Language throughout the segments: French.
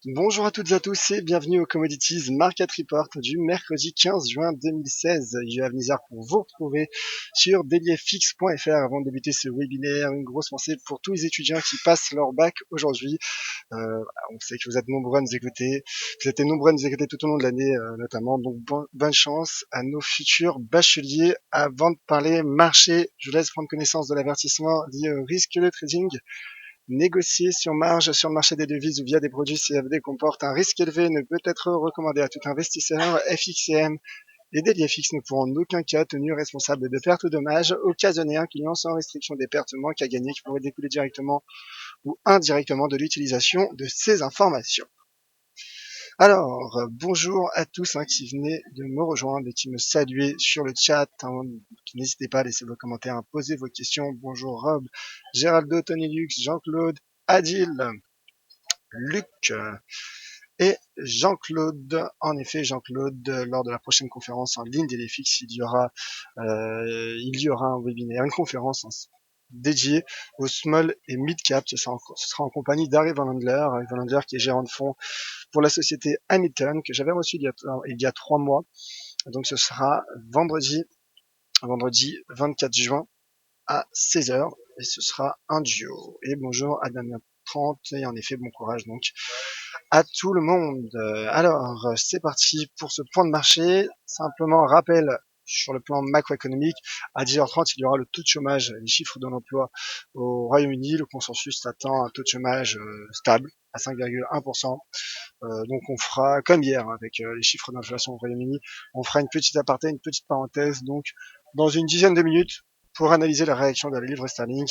Bonjour à toutes et à tous et bienvenue au Commodities Market Report du mercredi 15 juin 2016. Yoav Nizar pour vous retrouver sur dailyfx.fr. Avant de débuter ce webinaire, une grosse pensée pour tous les étudiants qui passent leur bac aujourd'hui. On sait que vous êtes nombreux à nous écouter, vous êtes nombreux à nous écouter tout au long de l'année notamment, donc bonne chance à nos futurs bacheliers. Avant de parler marché, je vous laisse prendre connaissance de l'avertissement lié au risque de trading. Négocier sur marge sur le marché des devises ou via des produits CFD comporte un risque élevé et ne peut être recommandé à tout investisseur. FXCM et DailyFX ne pourront en aucun cas tenir responsable de pertes ou dommages occasionnés à un client sans restriction des pertes ou manques à gagner qui pourraient découler directement ou indirectement de l'utilisation de ces informations. Alors, bonjour à tous qui venaient de me rejoindre et qui me saluaient sur le chat. N'hésitez pas à laisser vos commentaires, à poser vos questions. Bonjour Rob, Géraldo, Tony Lux, Jean-Claude, Adil, Luc et Jean-Claude. En effet, Jean-Claude, lors de la prochaine conférence en ligne d'Elefix, il y aura un webinaire, une conférence dédiée au small et mid cap. Ce sera en compagnie d'Harry Van Landler qui est gérant de fonds pour la société Hamilton, que j'avais reçu il y a 3 mois. Donc ce sera vendredi 24 juin à 16h et ce sera un duo. Et bonjour à Damien 30 et en effet bon courage donc à tout le monde. Alors c'est parti pour ce point de marché. Simplement un rappel sur le plan macroéconomique, à 10h30, il y aura le taux de chômage, les chiffres de l'emploi au Royaume-Uni. Le consensus attend un taux de chômage stable à 5,1%. Donc on fera comme hier avec les chiffres d'inflation au Royaume-Uni, on fera une petite aparté, une petite parenthèse donc dans une dizaine de minutes pour analyser la réaction de la livre sterling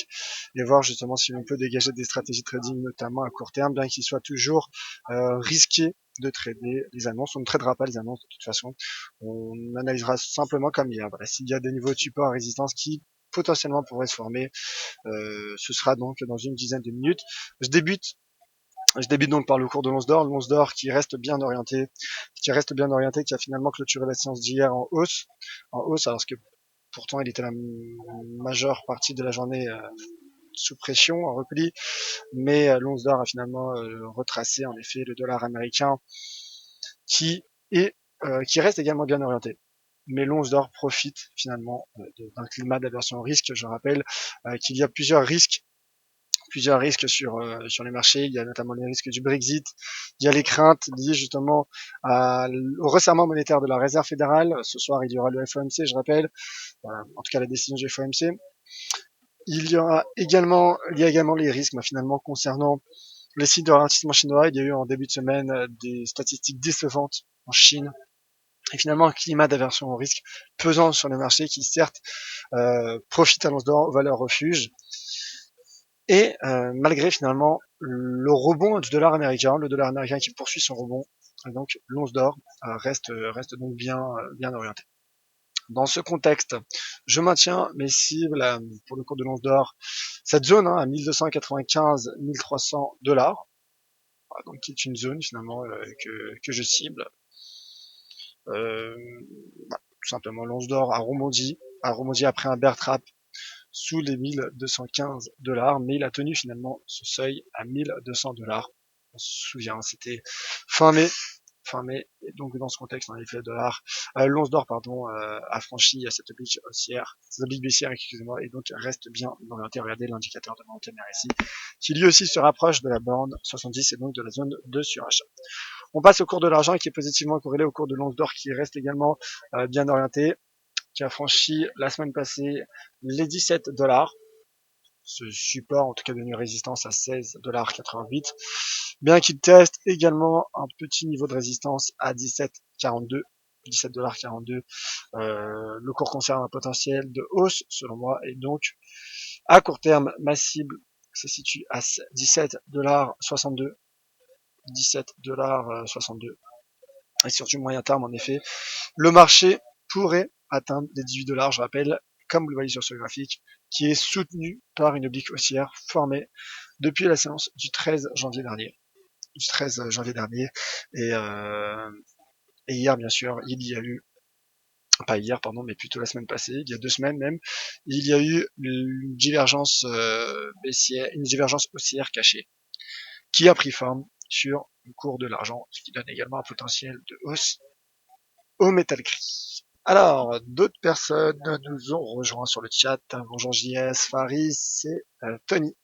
et voir justement si on peut dégager des stratégies de trading notamment à court terme, bien qu'il soit toujours risqué de trader les annonces. On ne tradera pas les annonces de toute façon, on analysera simplement comme hier. Voilà, s'il y a des niveaux de support à résistance qui potentiellement pourraient se former, ce sera donc dans une dizaine de minutes. Je débute donc par le cours de l'once d'or qui reste bien orienté, qui a finalement clôturé la séance d'hier en hausse, alors que pourtant il était la majeure partie de la journée sous pression, en repli, mais l'once d'or a finalement retracé en effet le dollar américain qui reste également bien orienté. Mais l'once d'or profite finalement d'un climat d'aversion au risque. Je rappelle qu'il y a plusieurs risques sur les marchés. Il y a notamment les risques du Brexit. Il y a les craintes liées justement au resserrement monétaire de la Réserve fédérale. Ce soir, il y aura le FOMC, je rappelle. Voilà, en tout cas, la décision du FOMC. Il y a également les risques finalement concernant les sites de ralentissement chinois. Il y a eu en début de semaine des statistiques décevantes en Chine. Et finalement, un climat d'aversion au risque pesant sur les marchés qui, certes, profite à l'once d'or, aux valeurs refuge. Et malgré finalement le rebond du dollar américain, le dollar américain qui poursuit son rebond, donc l'once d'or reste donc bien orienté. Dans ce contexte, je maintiens mes cibles pour le cours de l'once d'or, cette zone à 1295-1300 dollars, donc qui est une zone finalement que je cible. Tout simplement, l'once d'or a rebondi après un bear trap sous les 1215 dollars, mais il a tenu finalement ce seuil à 1200 dollars. On se souvient, c'était fin mai, et donc dans ce contexte, en effet, l'once d'or, a franchi cette oblique baissière, excusez-moi, et donc reste bien orienté. Regardez l'indicateur de vente RSI, qui lui aussi se rapproche de la borne 70 et donc de la zone de surachat. On passe au cours de l'argent qui est positivement corrélé au cours de l'once d'or qui reste également bien orienté, qui a franchi la semaine passée les 17 dollars. Ce support, en tout cas, devenu résistance à 16,88 $. Bien qu'il teste également un petit niveau de résistance à 17,42 $. Le cours conserve un potentiel de hausse, selon moi, et donc, à court terme, ma cible se situe à 17,62 $. Et sur du moyen terme, en effet, le marché pourrait atteindre les 18 $, je rappelle, comme vous le voyez sur ce graphique, qui est soutenu par une oblique haussière formée depuis la séance du 13 janvier dernier. Et hier, bien sûr, il y a eu, pas hier, pardon, mais plutôt la semaine passée, il y a 2 semaines même, il y a eu une divergence haussière cachée, qui a pris forme sur le cours de l'argent, ce qui donne également un potentiel de hausse au métal gris. Alors, d'autres personnes nous ont rejoint sur le chat. Bonjour JS, Faris et Tony.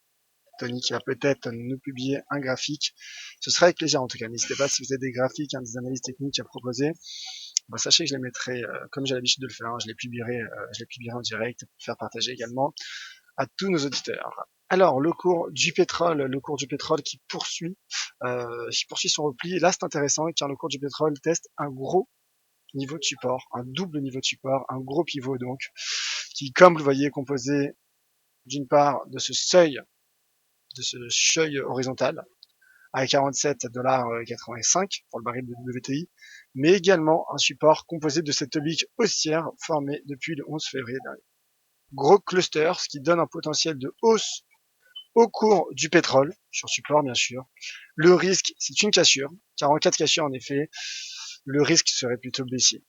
Tony qui va peut-être nous publier un graphique. Ce serait avec plaisir en tout cas. N'hésitez pas si vous avez des graphiques, des analyses techniques à proposer. Bah, sachez que je les mettrai, comme j'ai l'habitude de le faire, je les publierai en direct pour faire partager également à tous nos auditeurs. Alors, le cours du pétrole qui poursuit son repli. Là, c'est intéressant car le cours du pétrole teste un gros niveau de support, un double niveau de support, un gros pivot donc, qui, comme vous le voyez, est composé d'une part de ce seuil horizontal à 47,85$ pour le baril de WTI, mais également un support composé de cette oblique haussière formée depuis le 11 février dernier. Gros cluster, ce qui donne un potentiel de hausse au cours du pétrole, sur support bien sûr. Le risque, c'est une cassure, car en cas de cassure, en effet, le risque serait plutôt baissier.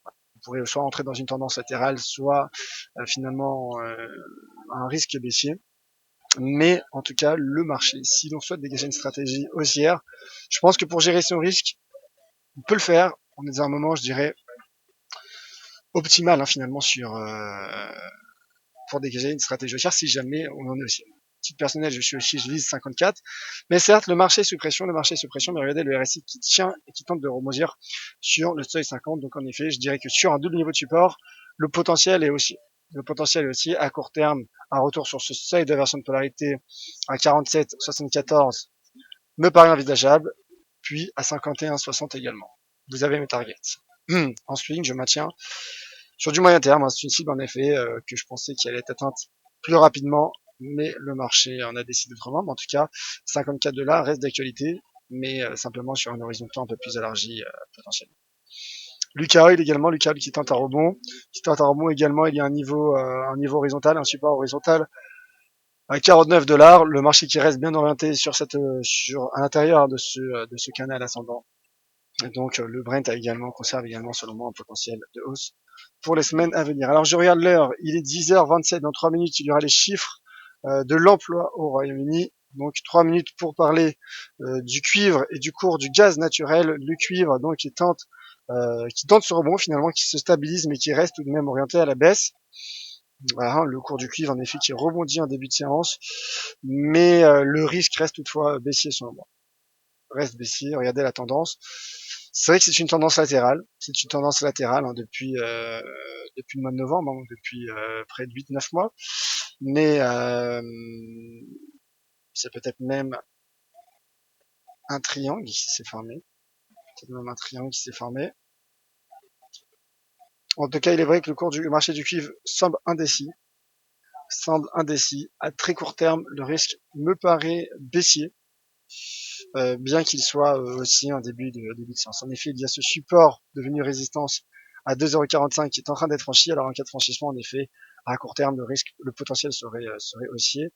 Vous pourrez soit entrer dans une tendance latérale, soit finalement un risque baissier. Mais en tout cas, le marché, si l'on souhaite dégager une stratégie haussière, je pense que pour gérer son risque, on peut le faire. On est dans un moment, je dirais, optimal finalement pour dégager une stratégie haussière si jamais on en est haussier. Titre personnel, je vise 54. Mais certes, le marché est sous pression, mais regardez le RSI qui tient et qui tente de rebondir sur le seuil 50. Donc en effet, je dirais que sur un double niveau de support, le potentiel est aussi à court terme. Un retour sur ce seuil d'inversion de polarité à 47,74 me paraît envisageable, puis à 51,60 également. Vous avez mes targets. En swing, je maintiens sur du moyen terme. C'est une cible en effet que je pensais qu'elle allait être atteinte plus rapidement, mais le marché en a décidé autrement. Mais en tout cas, 54$ reste d'actualité, mais simplement sur un horizon de temps un peu plus élargi potentiellement. Lucas Oil également, Lucas Oil qui tente un rebond. Également, il y a un niveau horizontal, un support horizontal à 49$. Le marché qui reste bien orienté à l'intérieur de ce canal ascendant. Et donc le Brent conserve également selon moi un potentiel de hausse pour les semaines à venir. Alors je regarde l'heure, il est 10h27, dans 3 minutes il y aura les chiffres de l'emploi au Royaume-Uni. Donc 3 minutes pour parler du cuivre et du cours du gaz naturel. Le cuivre donc qui tente ce rebond finalement, qui se stabilise mais qui reste tout de même orienté à la baisse. Voilà, le cours du cuivre en effet qui rebondit en début de séance, mais le risque reste toutefois baissier selon moi. Reste baissier, regardez la tendance. C'est vrai que c'est une tendance latérale. Depuis le mois de novembre, donc depuis près de 8-9 mois. Mais c'est peut-être même un triangle qui s'est formé. En tout cas, il est vrai que le cours du marché du cuivre semble indécis. À très court terme, le risque me paraît baissier. Bien qu'il soit aussi en début de séance. En effet, il y a ce support devenu résistance à 2,45€ qui est en train d'être franchi. Alors en cas de franchissement, en effet, à court terme, le potentiel serait haussier.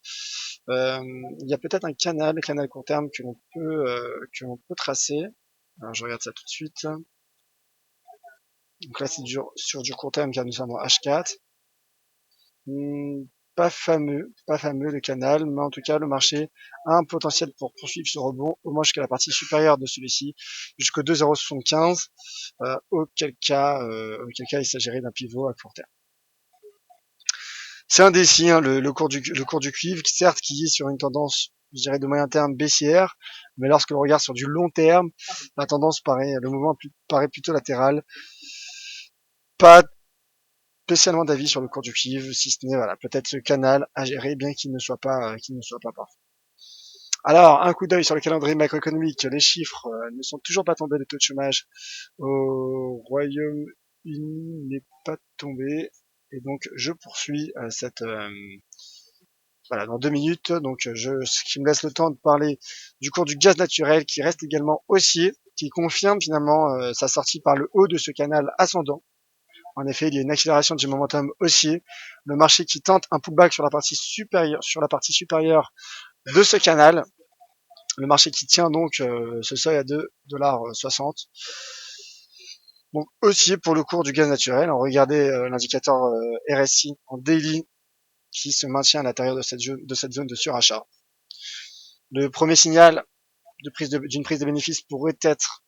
Il y a peut-être un canal court terme que l'on peut tracer. Alors je regarde ça tout de suite. Donc là, c'est sur du court terme car nous sommes en H4. Pas fameux le canal, mais en tout cas le marché a un potentiel pour poursuivre ce rebond au moins jusqu'à la partie supérieure de celui-ci, jusqu'au 2,075, auquel cas il s'agirait d'un pivot à court terme. C'est indécis le cours du cuivre, certes qui est sur une tendance, je dirais, de moyen terme baissière, mais lorsque l'on regarde sur du long terme, le mouvement paraît plutôt latéral. Pas spécialement d'avis sur le cours du cuivre, si ce n'est peut-être ce canal à gérer, bien qu'il ne soit pas parfait. Alors, un coup d'œil sur le calendrier macroéconomique, les chiffres ne sont toujours pas tombés, le taux de chômage au Royaume-Uni n'est pas tombé, et donc je poursuis dans 2 minutes, donc ce qui me laisse le temps de parler du cours du gaz naturel qui reste également haussier, qui confirme finalement sa sortie par le haut de ce canal ascendant. En effet, il y a une accélération du momentum haussier. Le marché qui tente un pullback sur la partie supérieure de ce canal. Le marché qui tient donc ce seuil à 2,60$. Donc haussier pour le cours du gaz naturel. Regardez l'indicateur RSI en daily qui se maintient à l'intérieur de cette zone de surachat. Le premier signal d'une prise de bénéfice pourrait être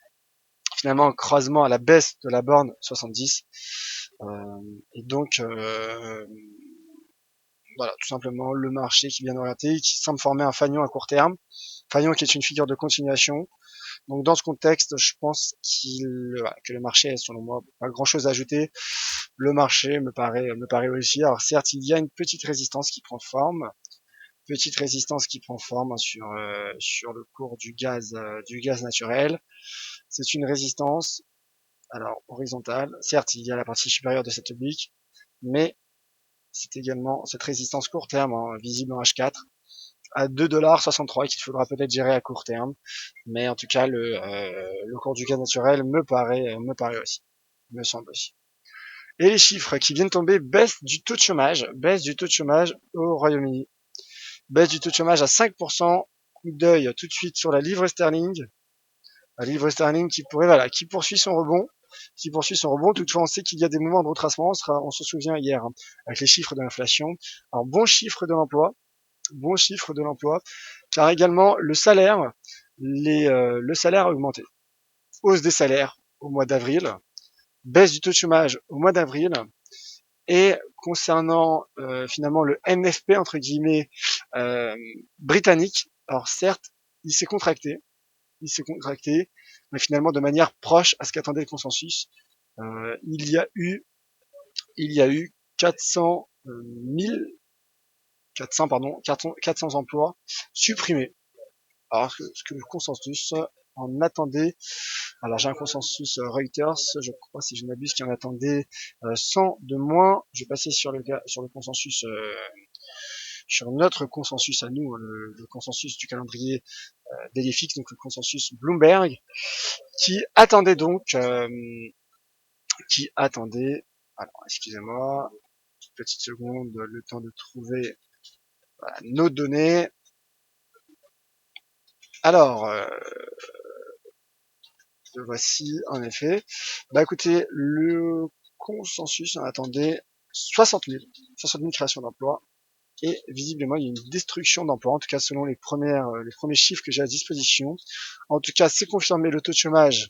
finalement un croisement à la baisse de la borne 70. Et donc, voilà, tout simplement le marché qui vient d'orienter, qui semble former un fanion à court terme. Fanion qui est une figure de continuation. Donc dans ce contexte, je pense que le marché, selon moi, pas grand chose à ajouter. Le marché me paraît aussi. Alors certes, il y a une petite résistance qui prend forme, sur le cours du gaz naturel. C'est une résistance, alors horizontale. Certes, il y a la partie supérieure de cette oblique, mais c'est également cette résistance court terme, visible en H4, à 2,63 $, qu'il faudra peut-être gérer à court terme. Mais en tout cas, le cours du gaz naturel me paraît aussi, me semble aussi. Et les chiffres qui viennent tomber, baisse du taux de chômage au Royaume-Uni. Baisse du taux de chômage à 5%, coup d'œil tout de suite sur la livre sterling. La livre sterling qui poursuit son rebond. Toutefois, on sait qu'il y a des mouvements de retracement. On se souvient hier, avec les chiffres de l'inflation. Alors, bon chiffre de l'emploi, car également le salaire a augmenté. Hausse des salaires au mois d'avril, baisse du taux de chômage au mois d'avril, et concernant finalement le NFP entre guillemets britannique, alors certes, il s'est contracté, mais finalement de manière proche à ce qu'attendait le consensus. Il y a eu 400 emplois supprimés. Alors ce que le consensus en attendait. Alors j'ai un consensus Reuters, je crois si je ne m'abuse, qui en attendait 100 de moins. Je vais passer sur le consensus, sur notre consensus à nous, le consensus du calendrier d'Elifix, donc le consensus Bloomberg, qui attendait alors excusez-moi, une petite seconde, le temps de trouver nos données. Alors, le voici en effet. Bah écoutez, le consensus en attendait 60 000 créations d'emplois, et visiblement il y a une destruction d'emplois, en tout cas selon les premiers chiffres que j'ai à disposition. En tout cas, c'est confirmé, le taux de chômage,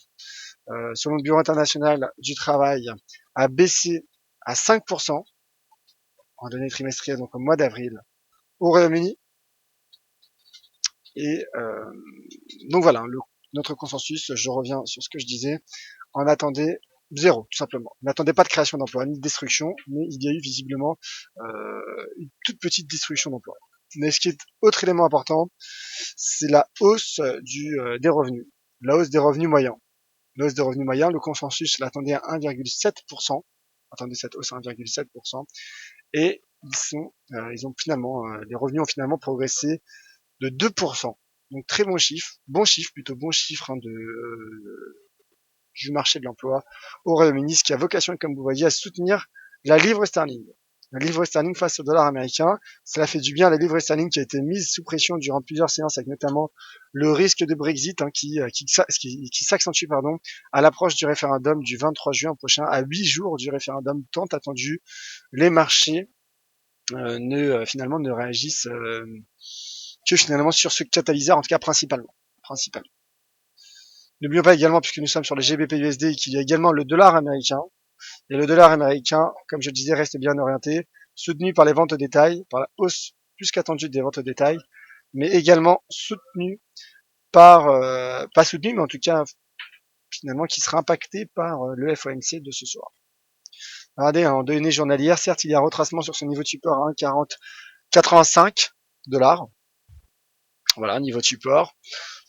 selon le Bureau international du travail, a baissé à 5% en données trimestrielles, donc au mois d'avril, au Royaume-Uni. Et donc voilà, notre consensus, je reviens sur ce que je disais, en attendait zéro, tout simplement. On n'attendait pas de création d'emplois, ni de destruction, mais il y a eu visiblement une toute petite destruction d'emplois. Mais ce qui est autre élément important, c'est la hausse des revenus. La hausse des revenus moyens. Le consensus l'attendait à 1,7%. Attendez cette hausse à 1,7%. Et ils ont finalement, les revenus ont finalement progressé de 2%. Donc très bon chiffre, du marché de l'emploi au Royaume-Uni, ce qui a vocation, comme vous voyez, à soutenir la livre sterling. La livre sterling face au dollar américain, cela fait du bien à la livre sterling qui a été mise sous pression durant plusieurs séances, avec notamment le risque de Brexit qui s'accentue à l'approche du référendum du 23 juin prochain, à 8 jours du référendum tant attendu. Les marchés finalement ne réagissent que finalement sur ce catalyseur, en tout cas principalement. N'oublions pas également, puisque nous sommes sur le GBP-USD, qu'il y a également le dollar américain. Et le dollar américain, comme je le disais, reste bien orienté, soutenu par les ventes au détail, par la hausse plus qu'attendue des ventes au détail, mais également soutenu pas soutenu, mais en tout cas finalement qui sera impacté par le FOMC de ce soir. Regardez, en données journalières, certes il y a un retracement sur ce niveau de support à 1,4085 $. Voilà, niveau de support.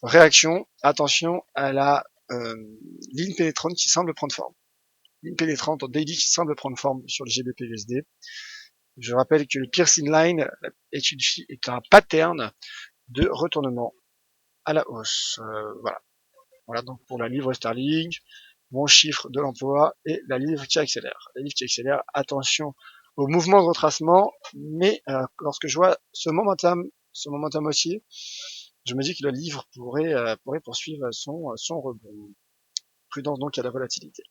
Réaction, attention à la ligne pénétrante qui semble prendre forme. Ligne pénétrante en daily qui semble prendre forme sur le GBP-USD. Je rappelle que le piercing line est un pattern de retournement à la hausse. Voilà donc pour la livre sterling, bon chiffre de l'emploi et la livre qui accélère. Attention au mouvement de retracement, mais lorsque je vois ce momentum aussi, je me dis que le livre pourrait poursuivre son rebond. Prudence donc à la volatilité.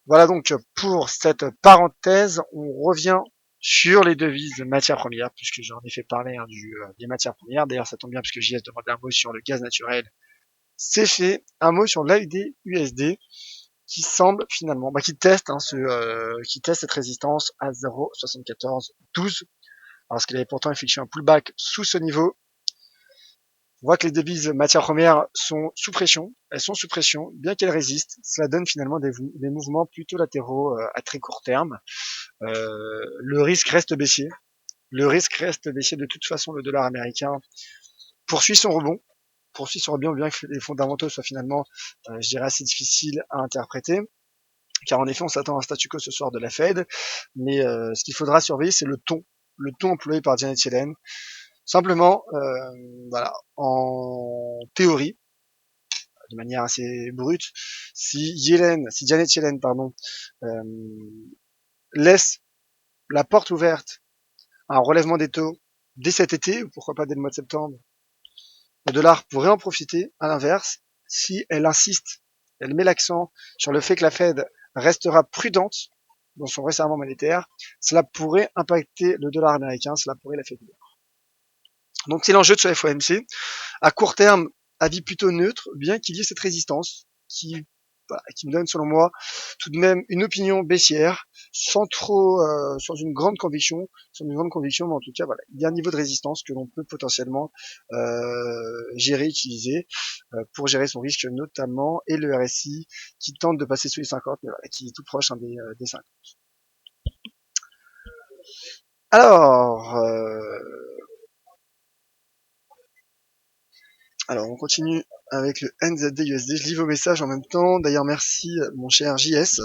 Voilà donc pour cette parenthèse, on revient sur les devises matières premières, puisque j'en ai fait parler des matières premières. D'ailleurs, ça tombe bien puisque JS demande un mot sur le gaz naturel. C'est fait. Un mot sur l'AUD USD qui semble finalement, qui teste qui teste cette résistance à 0,7412, parce qu'il avait pourtant effectué un pullback sous ce niveau. On voit que les devises matières premières sont sous pression. Elles sont sous pression, bien qu'elles résistent. Cela donne finalement des mouvements plutôt latéraux à très court terme. Le risque reste baissier. Le risque reste baissier de toute façon. Le dollar américain poursuit son rebond, bien que les fondamentaux soient finalement, je dirais, assez difficiles à interpréter. Car en effet, on s'attend à un statu quo ce soir de la Fed, mais ce qu'il faudra surveiller, c'est le ton employé par Janet Yellen. Simplement, voilà, en théorie, de manière assez brute, si Janet Yellen, laisse la porte ouverte à un relèvement des taux dès cet été, ou pourquoi pas dès le mois de septembre, le dollar pourrait en profiter. À l'inverse, si elle insiste, elle met l'accent sur le fait que la Fed restera prudente dans son resserrement monétaire, cela pourrait impacter le dollar américain, cela pourrait l'affaiblir. Donc c'est l'enjeu de ce FOMC. À court terme, avis plutôt neutre, bien qu'il y ait cette résistance qui me donne selon moi tout de même une opinion baissière, sans une grande conviction, mais en tout cas voilà, il y a un niveau de résistance que l'on peut potentiellement gérer, utiliser pour gérer son risque notamment, et le RSI qui tente de passer sous les 50, mais voilà, qui est tout proche des 50. Alors, on continue avec le NZD-USD. Je lis vos messages en même temps. D'ailleurs, merci mon cher JS.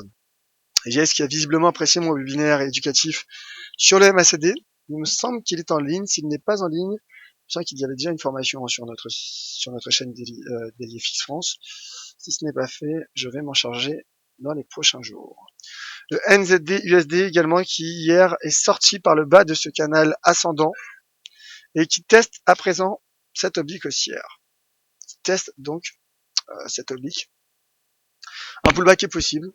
JS qui a visiblement apprécié mon webinaire éducatif sur le MACD. Il me semble qu'il est en ligne. S'il n'est pas en ligne, je sais qu'il y avait déjà une formation sur notre chaîne DailyFX France. Si ce n'est pas fait, je vais m'en charger dans les prochains jours. Le NZD-USD également qui hier est sorti par le bas de ce canal ascendant et qui teste à présent cette oblique haussière. Teste donc cette oblique. Un pullback est possible,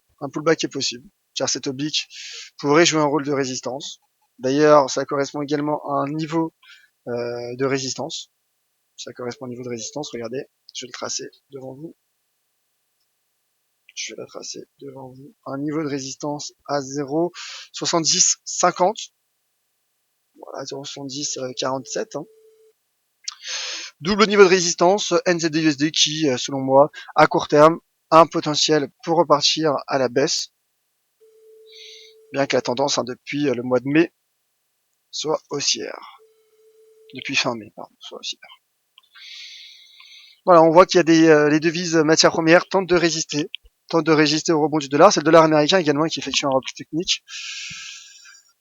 car cette oblique pourrait jouer un rôle de résistance. D'ailleurs, ça correspond également à un niveau de résistance. Regardez, je vais le tracer devant vous. Un niveau de résistance à 0,7050. Voilà, 0,7047. Double niveau de résistance, NZD-USD qui, selon moi, à court terme, a un potentiel pour repartir à la baisse. Bien que la tendance depuis le mois de mai soit haussière. Depuis fin mai, soit haussière. Voilà, on voit qu'il y a les devises matières premières tentent de résister au rebond du dollar. C'est le dollar américain également qui effectue un repli technique.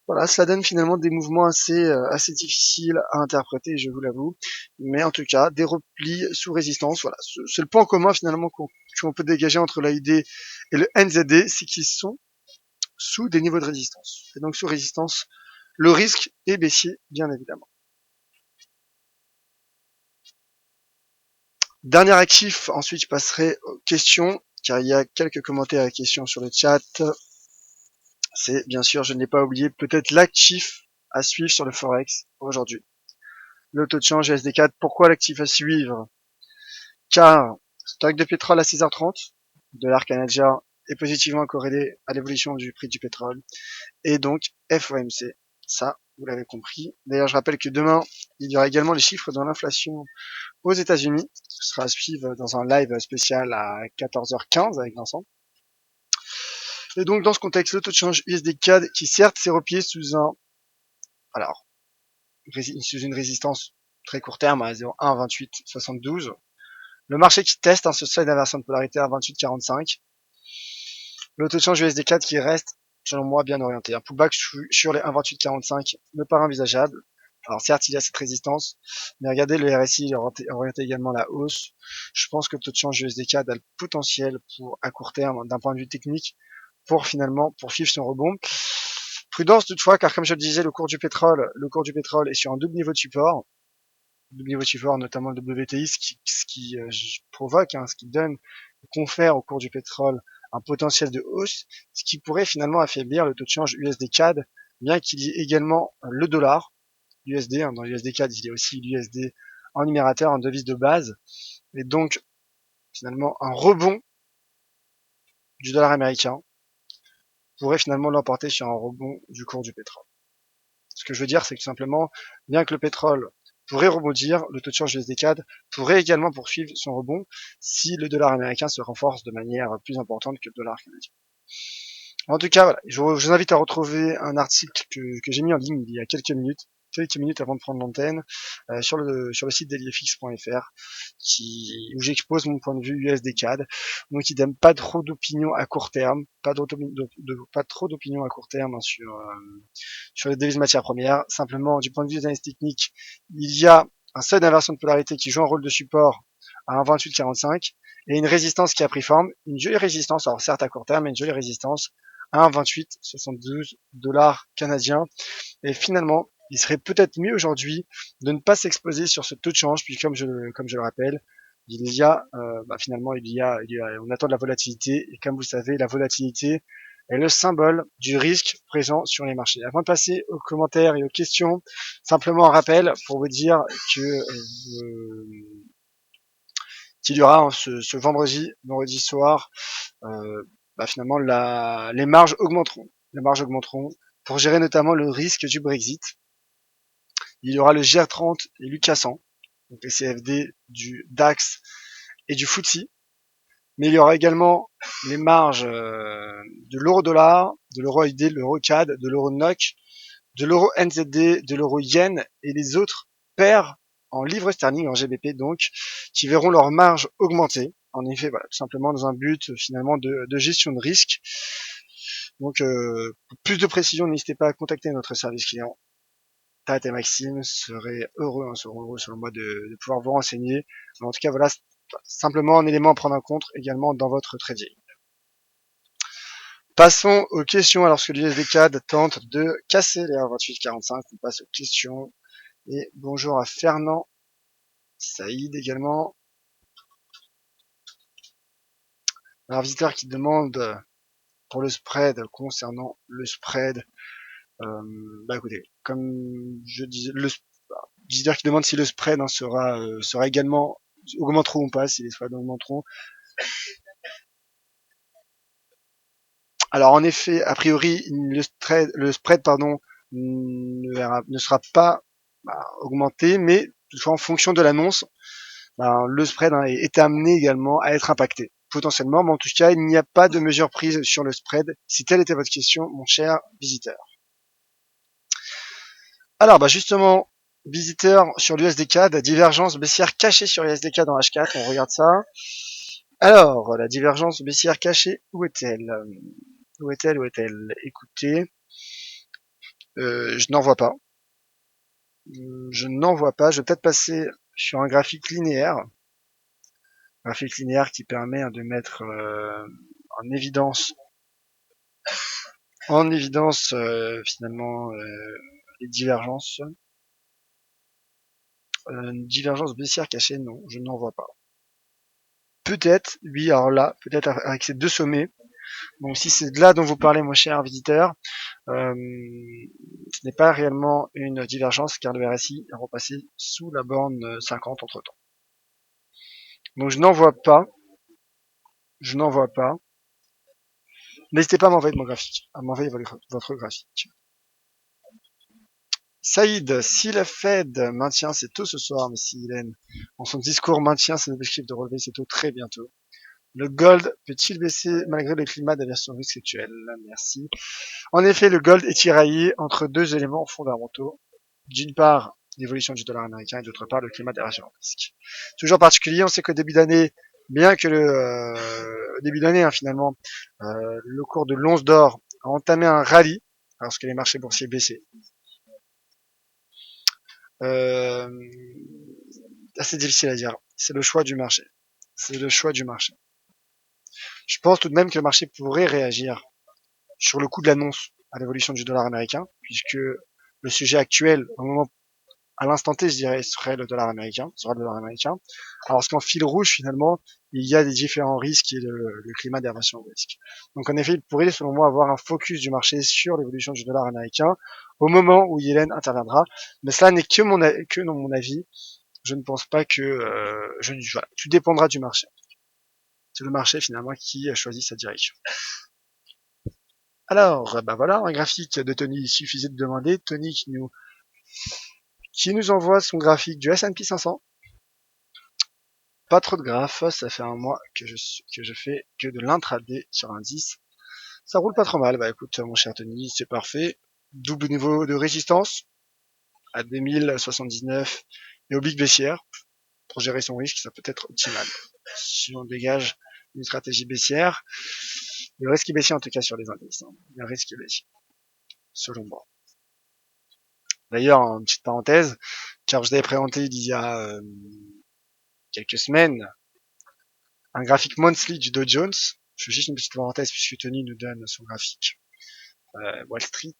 Voilà, ça donne finalement des mouvements assez difficiles à interpréter, je vous l'avoue. Mais en tout cas, des replis sous résistance. Voilà, c'est le point commun finalement qu'on peut dégager entre l'AUD et le NZD, c'est qu'ils sont sous des niveaux de résistance. Et donc sous résistance, le risque est baissier, bien évidemment. Dernier actif, ensuite je passerai aux questions, car il y a quelques commentaires et questions sur le chat. C'est bien sûr, je n'ai pas oublié, peut-être l'actif à suivre sur le Forex aujourd'hui. Le taux de change USD4, pourquoi l'actif à suivre? Car stock de pétrole à 6h30, dollar canadien est positivement corrélé à l'évolution du prix du pétrole, et donc FOMC, ça vous l'avez compris. D'ailleurs je rappelle que demain, il y aura également les chiffres de l'inflation aux États-Unis. Ce sera à suivre dans un live spécial à 14h15 avec Vincent. Et donc, dans ce contexte, le taux de change USD-CAD qui certes s'est replié sous une résistance très court terme à 0,12872. Le marché qui teste ce seuil d'inversion de polarité à 28,45. Le taux de change USD-CAD qui reste, selon moi, bien orienté. Un pullback sur les 1,2845 me paraît envisageable. Alors certes, il y a cette résistance, mais regardez, le RSI est orienté également à la hausse. Je pense que le taux de change USD-CAD a le potentiel pour, à court terme, d'un point de vue technique, pour suivre son rebond. Prudence toutefois, car comme je le disais, le cours du pétrole est sur un double niveau de support, notamment le WTI, ce qui provoque, ce qui confère au cours du pétrole un potentiel de hausse, ce qui pourrait finalement affaiblir le taux de change USD-CAD bien qu'il y ait également le dollar, l'USD, dans l'USD CAD, il y a aussi l'USD en numérateur, en devise de base, et donc finalement un rebond du dollar américain pourrait finalement l'emporter sur un rebond du cours du pétrole. Ce que je veux dire, c'est que simplement, bien que le pétrole pourrait rebondir, le taux de change USD-CAD pourrait également poursuivre son rebond si le dollar américain se renforce de manière plus importante que le dollar canadien. En tout cas, voilà, je vous invite à retrouver un article que j'ai mis en ligne il y a quelques minutes avant de prendre l'antenne, sur le site dailyfx.fr, où j'expose mon point de vue USD-CAD. Donc, il donne pas trop d'opinion à court terme, pas trop d'opinion à court terme, hein, sur les devises matières premières. Simplement, du point de vue des analyses techniques, il y a un seuil d'inversion de polarité qui joue un rôle de support à 1,2845 et une résistance qui a pris forme, une jolie résistance, alors certes à court terme, mais une jolie résistance à 1,2872 dollars canadiens. Et finalement, il serait peut-être mieux aujourd'hui de ne pas s'exposer sur ce taux de change, puis comme je le rappelle, finalement, on attend de la volatilité, et comme vous le savez, la volatilité est le symbole du risque présent sur les marchés. Avant de passer aux commentaires et aux questions, simplement un rappel pour vous dire que qu'il y aura ce vendredi soir, finalement les marges augmenteront. Les marges augmenteront pour gérer notamment le risque du Brexit. Il y aura le GR30 et l'UK 100, donc les CFD du DAX et du FTSE. Mais il y aura également les marges de l'euro-dollar, de l'euro-USD, de l'euro-CAD, de l'euro-NOK, de l'euro-NZD, de l'euro-yen et les autres paires en livres sterling, en GBP donc, qui verront leur marge augmenter. En effet, voilà, tout simplement dans un but finalement de gestion de risque. Donc, pour plus de précision, n'hésitez pas à contacter notre service client. Tat et Maxime seront heureux selon moi de pouvoir vous renseigner. Mais en tout cas, voilà, simplement un élément à prendre en compte également dans votre trading. Passons aux questions. Alors que l'USD-CAD tente de casser les 1,2845, on passe aux questions. Et bonjour à Fernand, Saïd également. Un visiteur qui demande pour le spread, concernant le spread, écoutez, comme je disais, le visiteur qui demande si le spread sera également augmenteront ou pas, si les spreads augmenteront. Alors en effet, a priori, le spread ne sera pas augmenté, mais toutefois en fonction de l'annonce, le spread est amené également à être impacté, potentiellement, mais en tout cas, il n'y a pas de mesure prise sur le spread, si telle était votre question, mon cher visiteur. Alors justement, visiteur sur l'USD-CAD, divergence baissière cachée sur l'USD-CAD en H4, on regarde ça. Alors, la divergence baissière cachée, où est-elle? Où est-elle? Écoutez, je n'en vois pas. Je vais peut-être passer sur un graphique linéaire. Graphique linéaire qui permet de mettre en évidence finalement les divergences. Une divergence baissière cachée, non, je n'en vois pas. Peut-être, oui, alors là, peut-être avec ces deux sommets. Donc si c'est de là dont vous parlez, mon cher visiteur, ce n'est pas réellement une divergence car le RSI est repassé sous la borne 50 entre temps. Donc je n'en vois pas. N'hésitez pas à m'envoyer votre graphique. Saïd, si la Fed maintient ses taux ce soir, mais si Hélène, en son discours, maintient ses objectifs de relever ses taux très bientôt, le gold peut-il baisser malgré le climat d'aversion risque actuel? Merci. En effet, le gold est tiraillé entre deux éléments fondamentaux. D'une part, l'évolution du dollar américain et d'autre part, le climat d'aversion risque. Toujours particulier, on sait qu'au début d'année, bien que début d'année, finalement, le cours de l'once d'or a entamé un rallye lorsque les marchés boursiers baissaient. Assez difficile à dire. C'est le choix du marché. Je pense tout de même que le marché pourrait réagir sur le coup de l'annonce à l'évolution du dollar américain, puisque le sujet actuel, au moment à l'instant T, je dirais, sera le dollar américain. Alors qu'en fil rouge, finalement, il y a des différents risques et le climat d'aversion au risque. Donc en effet, il pourrait, selon moi, avoir un focus du marché sur l'évolution du dollar américain au moment où Yellen interviendra. Mais cela n'est que dans mon avis. Je ne pense pas que voilà, tout dépendra du marché. C'est le marché finalement qui choisit sa direction. Alors, bah voilà, un graphique de Tony, il suffisait de demander. Tony qui nous envoie son graphique du S&P 500. Pas trop de graphes, ça fait un mois que je fais que de l'intraday sur l'indice. Ça roule pas trop mal. Bah écoute, mon cher Tony, c'est parfait. Double niveau de résistance à 2079 et au big baissière. Pour gérer son risque, ça peut être optimal. Si on dégage une stratégie baissière, le risque est baissier en tout cas sur les indices. Le risque est baissier, selon moi. D'ailleurs, en petite parenthèse, car je l'avais présenté il y a quelques semaines, un graphique monthly du Dow Jones. Je fais juste une petite parenthèse puisque Tony nous donne son graphique Wall Street.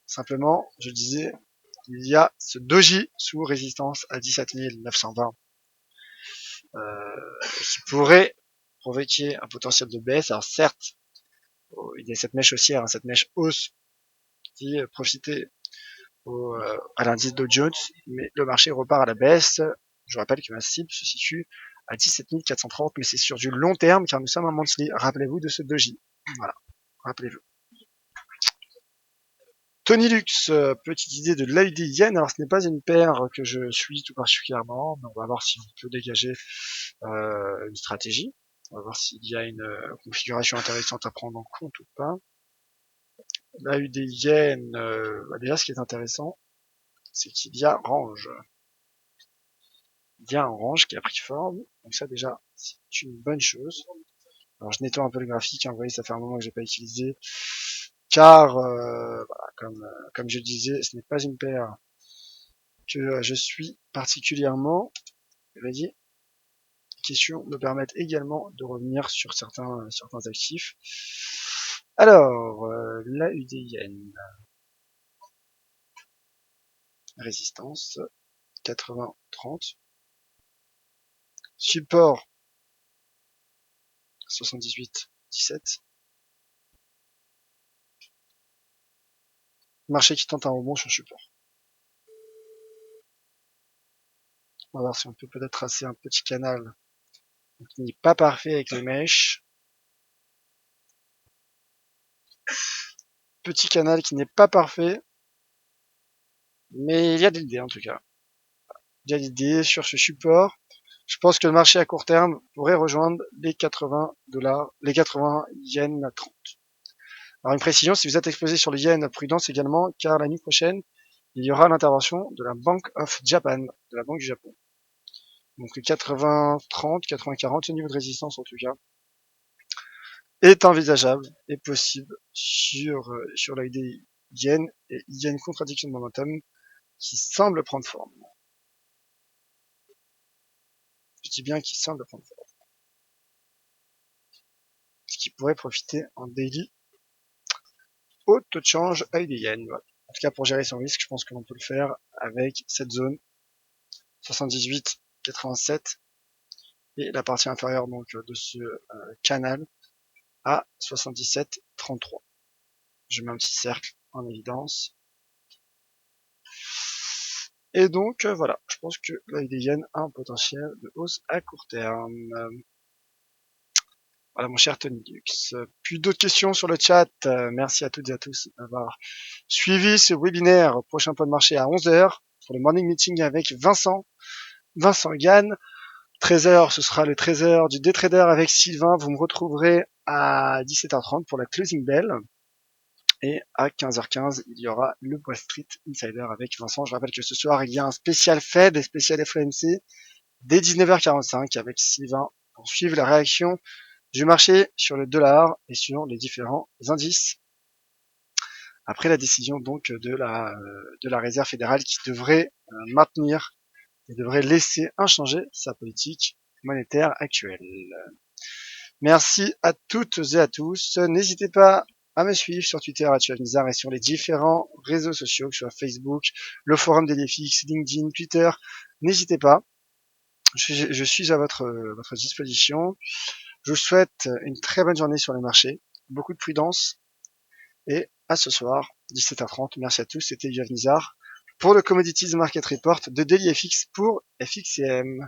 Simplement, je disais, il y a ce doji sous résistance à 17 920 qui pourrait provoquer un potentiel de baisse. Alors certes, il y a cette mèche haussière, cette mèche hausse qui profitait à l'indice Dow Jones, mais le marché repart à la baisse. Je rappelle que ma cible se situe à 17 430, mais c'est sur du long terme car nous sommes un monthly. Rappelez-vous de ce doji. Voilà, rappelez-vous. Tony Lux, petite idée de l'AUD Yen. Alors ce n'est pas une paire que je suis tout particulièrement, mais on va voir si on peut dégager une stratégie. On va voir s'il y a une configuration intéressante à prendre en compte ou pas. L'AUD Yen, déjà ce qui est intéressant, c'est qu'il y a range. Il y a un range qui a pris forme, donc ça déjà c'est une bonne chose. Alors je nettoie un peu le graphique, vous voyez ça fait un moment que j'ai pas utilisé, car voilà, comme je disais, ce n'est pas une paire que je suis particulièrement. Les questions me permettent également de revenir sur certains actifs. Alors, la UDIN, résistance 80-30, support 78-17, marché qui tente un rebond sur support. On va voir si on peut peut-être tracer un petit canal qui n'est pas parfait avec les mèches. Petit canal qui n'est pas parfait, mais il y a de l'idée en tout cas. Il y a l'idée sur ce support. Je pense que le marché à court terme pourrait rejoindre les 80 $, les 80 yens à 30. Alors une précision, si vous êtes exposé sur le yen, prudence également, car la nuit prochaine, il y aura l'intervention de la Bank of Japan, de la Banque du Japon. Donc le 80-30, 80-40, ce niveau de résistance en tout cas, est envisageable et possible sur l'idée yen, et il y a une contradiction de momentum qui semble prendre forme. Je dis bien qu'il semble prendre forme. Ce qui pourrait profiter en daily au taux de change AUD yen. Voilà. En tout cas, pour gérer son risque, je pense que l'on peut le faire avec cette zone 78-87 et la partie inférieure donc de ce canal à 77-33. Je mets un petit cercle en évidence. Et donc voilà, je pense que l'AUD yen a un potentiel de hausse à court terme. Voilà mon cher Tony Lux. Puis d'autres questions sur le chat. Merci à toutes et à tous d'avoir suivi ce webinaire. Prochain point de marché à 11h pour le morning meeting avec Vincent Gann. 13h, ce sera le 13h du Day Trader avec Sylvain. Vous me retrouverez à 17h30 pour la closing bell. Et à 15h15, il y aura le Wall Street Insider avec Vincent. Je rappelle que ce soir, il y a un spécial Fed et spécial FOMC dès 19h45 avec Sylvain pour suivre la réaction du marché sur le dollar et sur les différents indices. Après la décision donc de la Réserve fédérale qui devrait maintenir et devrait laisser inchangée sa politique monétaire actuelle. Merci à toutes et à tous. N'hésitez pas à me suivre sur Twitter @tuavnizar et sur les différents réseaux sociaux, que ce soit Facebook, le forum DailyFX, LinkedIn, Twitter. N'hésitez pas. Je suis à votre disposition. Je vous souhaite une très bonne journée sur les marchés, beaucoup de prudence et à ce soir, 17h30. Merci à tous, c'était Yuval Nizar pour le Commodities Market Report de DailyFX pour FXCM.